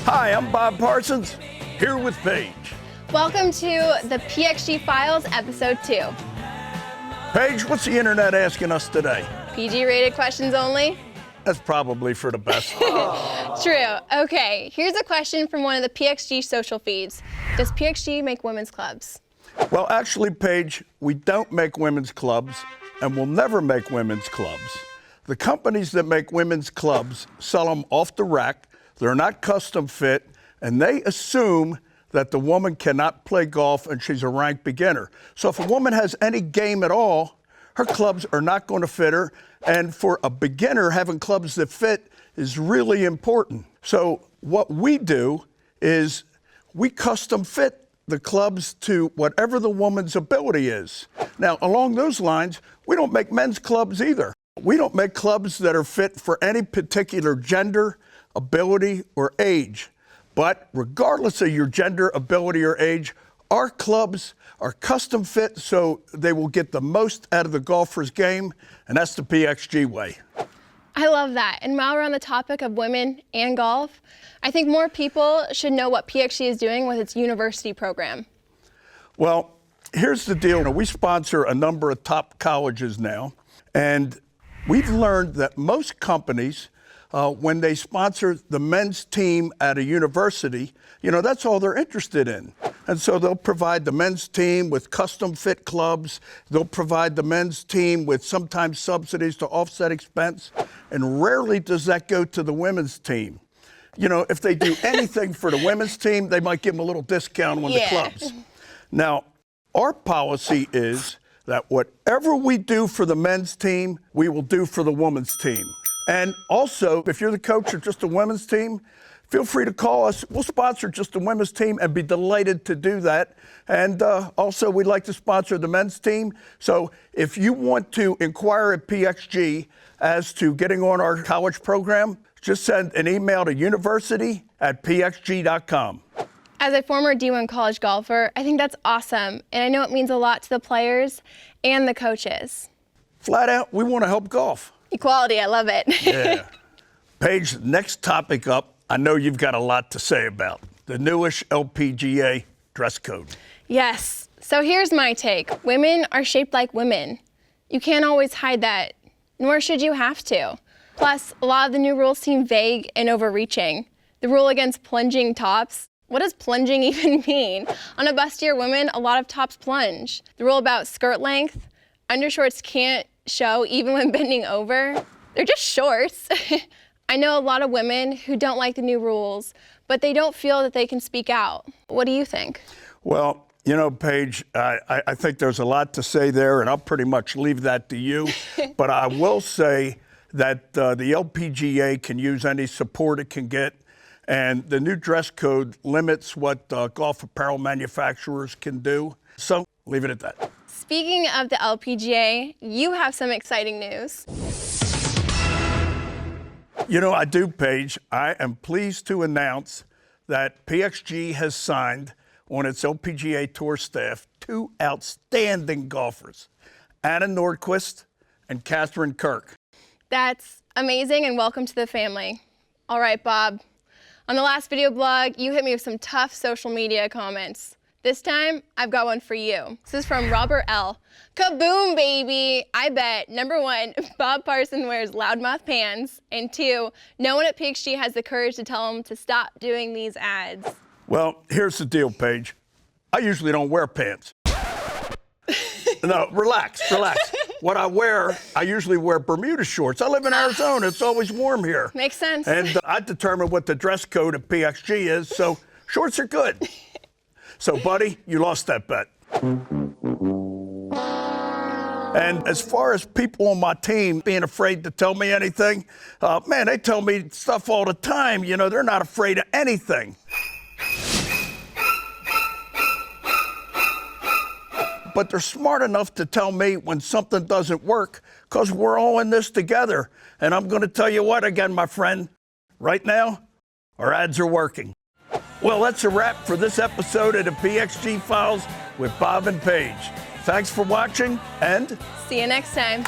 Hi, I'm Bob Parsons, here with Paige. Welcome to the PXG Files, Episode 2. Paige, what's the internet asking us today? PG-rated questions only? That's probably for the best. True. Okay, here's a question from one of the PXG social feeds. Does PXG make women's clubs? Well, actually, Paige, we don't make women's clubs and we'll never make women's clubs. The companies that make women's clubs sell them off the rack. They're not custom fit, and they assume that the woman cannot play golf and she's a ranked beginner. So if a woman has any game at all, her clubs are not going to fit her. And for a beginner, having clubs that fit is really important. So what we do is we custom fit the clubs to whatever the woman's ability is. Now, along those lines, we don't make men's clubs either. We don't make clubs that are fit for any particular gender, ability, or age. But regardless of your gender, ability, or age, our clubs are custom fit so they will get the most out of the golfer's game, and that's the PXG way. I love that. And while we're on the topic of women and golf, I think more people should know what PXG is doing with its university program. Well, here's the deal. We sponsor a number of top colleges now, and we've learned that most companies, when they sponsor the men's team at a university, that's all they're interested in. And so they'll provide the men's team with custom fit clubs. They'll provide the men's team with sometimes subsidies to offset expense. And rarely does that go to the women's team. If they do anything for the women's team, they might give them a little discount on the clubs. Now, our policy is that whatever we do for the men's team, we will do for the women's team. And also, if you're the coach of just a women's team, feel free to call us. We'll sponsor just the women's team and be delighted to do that. And also, we'd like to sponsor the men's team. So if you want to inquire at PXG as to getting on our college program, just send an email to university@pxg.com. As a former D1 college golfer, I think that's awesome. And I know it means a lot to the players and the coaches. Flat out, we want to help golf. Equality, I love it. Yeah. Paige, next topic up, I know you've got a lot to say about the newish LPGA dress code. Yes. So here's my take. Women are shaped like women. You can't always hide that, nor should you have to. Plus, a lot of the new rules seem vague and overreaching. The rule against plunging tops, what does plunging even mean? On a bustier woman, a lot of tops plunge. The rule about skirt length, undershorts can't show even when bending over. They're just shorts. I know a lot of women who don't like the new rules, but they don't feel that they can speak out. What do you think? Well, Paige, I think there's a lot to say there, and I'll pretty much leave that to you. But I will say that the LPGA can use any support it can get, and the new dress code limits what golf apparel manufacturers can do. So leave it at that. Speaking of the LPGA, you have some exciting news. I do, Paige. I am pleased to announce that PXG has signed on its LPGA Tour staff 2 outstanding golfers, Anna Nordquist and Catherine Kirk. That's amazing, and welcome to the family. All right, Bob. On the last video blog, you hit me with some tough social media comments. This time, I've got one for you. This is from Robert L. Kaboom, baby! I bet, number 1, Bob Parsons wears loudmouth pants, and 2, no one at PXG has the courage to tell him to stop doing these ads. Well, here's the deal, Paige. I usually don't wear pants. No, relax. What I usually wear Bermuda shorts. I live in Arizona. It's always warm here. Makes sense. And I determine what the dress code at PXG is, so shorts are good. So, buddy, you lost that bet. And as far as people on my team being afraid to tell me anything, man, they tell me stuff all the time. They're not afraid of anything. But they're smart enough to tell me when something doesn't work, because we're all in this together. And I'm going to tell you what again, my friend, right now, our ads are working. Well, that's a wrap for this episode of the PXG Files with Bob and Paige. Thanks for watching, and see you next time.